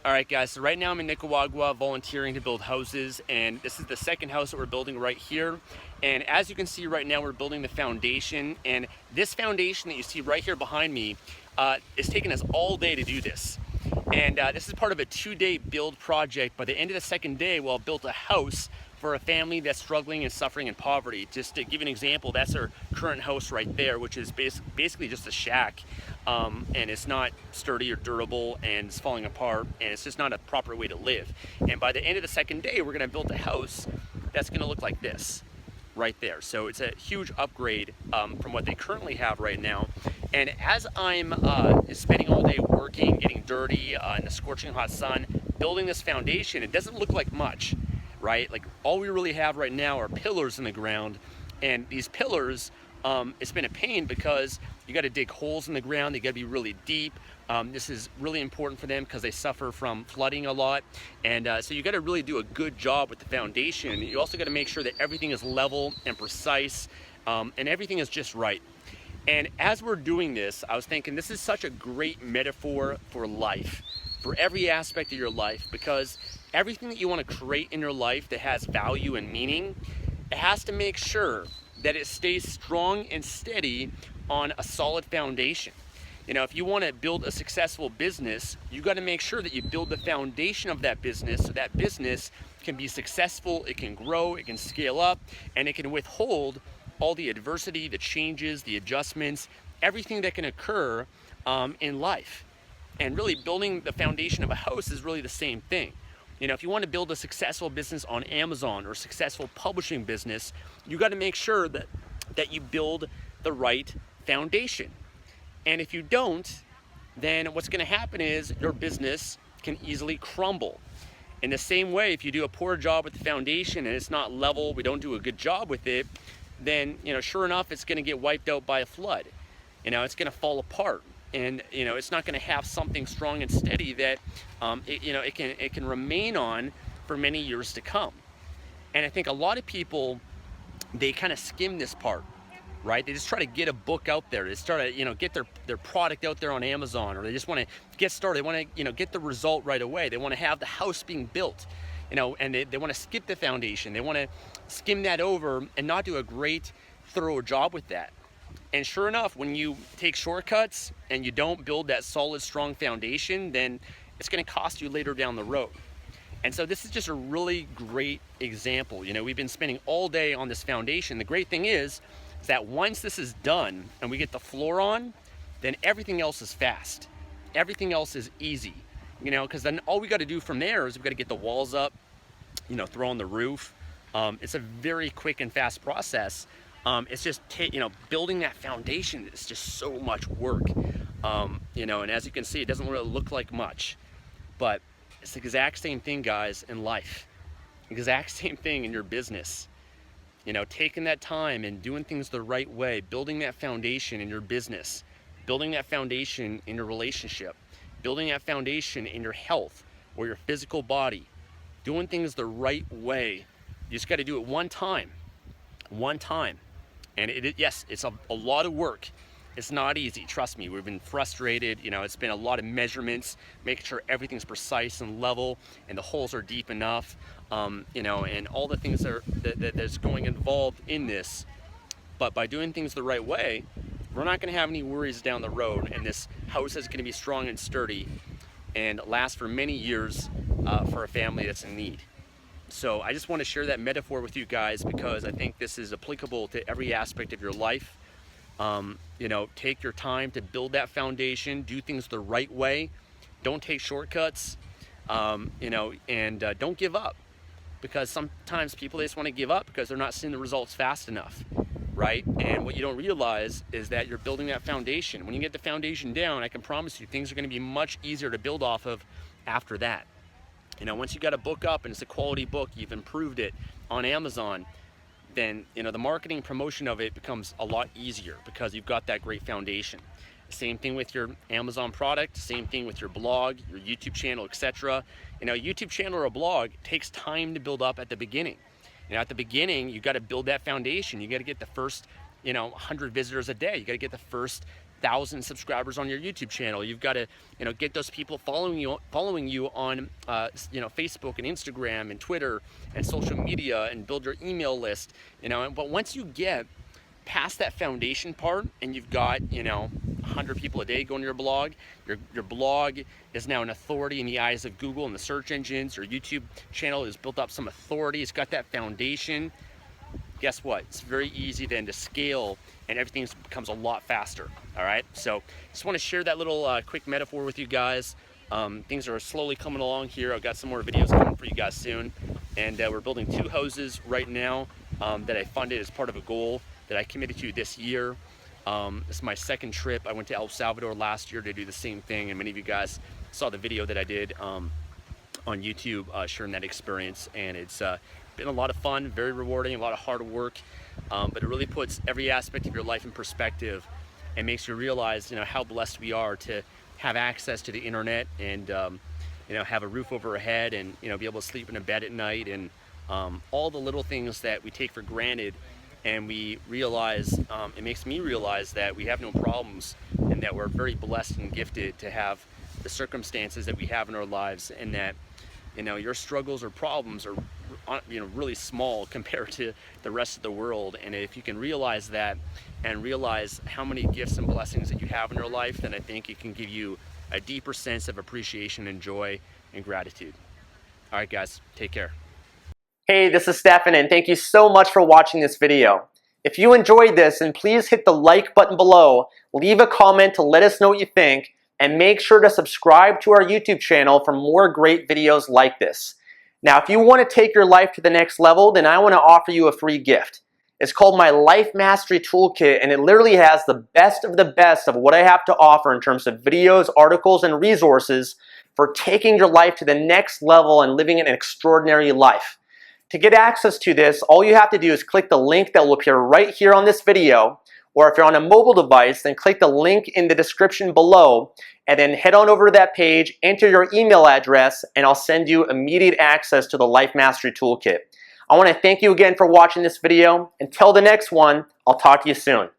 All right, guys, so right now I'm in Nicaragua volunteering to build houses, and this is the second house that we're building right here. And as you can see right now, we're building the foundation, and this foundation that you see right here behind me is taking us all day to do this. And this is part of a 2-day build project. By the end of the second day, we'll have built a house for a family that's struggling and suffering in poverty. Just to give you an example, that's our current house right there, which is basically just a shack. And it's not sturdy or durable, and it's falling apart, and it's just not a proper way to live. And by the end of the second day, we're gonna build a house that's gonna look like this right there. So it's a huge upgrade from what they currently have right now. And as I'm spending all day working, getting dirty in the scorching hot sun, building this foundation, it doesn't look like much, right? Like all we really have right now are pillars in the ground, and these pillars, it's been a pain because you got to dig holes in the ground. They got to be really deep. This is really important for them because they suffer from flooding a lot, and so you got to really do a good job with the foundation. You also got to make sure that everything is level and precise, and everything is just right. And as we're doing this, I was thinking this is such a great metaphor for life, for every aspect of your life, because everything that you want to create in your life that has value and meaning, it has to make sure that it stays strong and steady on a solid foundation. You know, if you want to build a successful business, you got to make sure that you build the foundation of that business so that business can be successful, it can grow, it can scale up, and it can withhold all the adversity, the changes, the adjustments, everything that can occur in life. And really building the foundation of a house is really the same thing. You know, if you want to build a successful business on Amazon or a successful publishing business, you got to make sure that you build the right foundation. And if you don't, then what's going to happen is your business can easily crumble. In the same way, if you do a poor job with the foundation and it's not level, we don't do a good job with it, then, you know, sure enough, it's going to get wiped out by a flood. You know, it's going to fall apart. And you know, it's not going to have something strong and steady that it can remain on for many years to come. And I think a lot of people, they kind of skim this part, right? They just try to get a book out there. They start to get their product out there on Amazon, or they just want to get started. They want to get the result right away. They want to have the house being built, and they want to skip the foundation. They want to skim that over and not do a great, thorough job with that. And sure enough, when you take shortcuts and you don't build that solid, strong foundation, then it's going to cost you later down the road. And so this is just a really great example. You know, we've been spending all day on this foundation. The great thing is that once this is done and we get the floor on, then everything else is fast. Everything else is easy, because then all we got to do from there is we got to get the walls up, throw on the roof. It's a very quick and fast process. It's just building that foundation is just so much work, and as you can see, it doesn't really look like much, but it's the exact same thing, guys, in life. Exact same thing in your business. Taking that time and doing things the right way, building that foundation in your business, building that foundation in your relationship, building that foundation in your health or your physical body, doing things the right way. You just got to do it one time. And yes, it's a lot of work. It's not easy, trust me. We've been frustrated. It's been a lot of measurements, making sure everything's precise and level and the holes are deep enough, and all the things that's going involved in this. But by doing things the right way, we're not going to have any worries down the road, and this house is going to be strong and sturdy and last for many years for a family that's in need. So I just want to share that metaphor with you guys because I think this is applicable to every aspect of your life. Take your time to build that foundation, do things the right way. Don't take shortcuts, and don't give up, because sometimes people, they just want to give up because they're not seeing the results fast enough, right? And what you don't realize is that you're building that foundation. When you get the foundation down, I can promise you things are going to be much easier to build off of after that. Once you got a book up and it's a quality book, you've improved it on Amazon, then the marketing promotion of it becomes a lot easier because you've got that great foundation. Same thing with your Amazon product, same thing with your blog, your YouTube channel, etc. A YouTube channel or a blog takes time to build up at the beginning. At the beginning, you got to build that foundation. You got to get the first 100 visitors a day. You got to get the first 1,000 subscribers on your YouTube channel. You've got to, get those people following you on, Facebook and Instagram and Twitter and social media, and build your email list. But once you get past that foundation part and you've got 100 people a day going to your blog, your blog is now an authority in the eyes of Google and the search engines. Your YouTube channel has built up some authority. It's got that foundation. Guess what? It's very easy then to scale, and everything becomes a lot faster. All right, so just want to share that little quick metaphor with you guys. Things are slowly coming along here. I've got some more videos coming for you guys soon, and we're building 2 houses right now that I funded as part of a goal that I committed to this year. This is my 2nd trip. I went to El Salvador last year to do the same thing, and many of you guys saw the video that I did on YouTube sharing that experience, and it's been a lot of fun, very rewarding, a lot of hard work, but it really puts every aspect of your life in perspective and makes you realize how blessed we are to have access to the internet, and have a roof over our head, and be able to sleep in a bed at night, and all the little things that we take for granted. And we realize, it makes me realize that we have no problems, and that we're very blessed and gifted to have the circumstances that we have in our lives, and that your struggles or problems are really small compared to the rest of the world. And if you can realize that, and realize how many gifts and blessings that you have in your life, then I think it can give you a deeper sense of appreciation and joy and gratitude. All right, guys, take care. Hey, this is Stefan, and thank you so much for watching this video. If you enjoyed this, then please hit the like button below, leave a comment to let us know what you think, and make sure to subscribe to our YouTube channel for more great videos like this. Now, if you want to take your life to the next level, then I want to offer you a free gift. It's called my Life Mastery Toolkit, and it literally has the best of what I have to offer in terms of videos, articles, and resources for taking your life to the next level and living an extraordinary life. To get access to this, all you have to do is click the link that will appear right here on this video, or if you're on a mobile device, then click the link in the description below, and then head on over to that page, enter your email address, and I'll send you immediate access to the Life Mastery Toolkit. I want to thank you again for watching this video. Until the next one, I'll talk to you soon.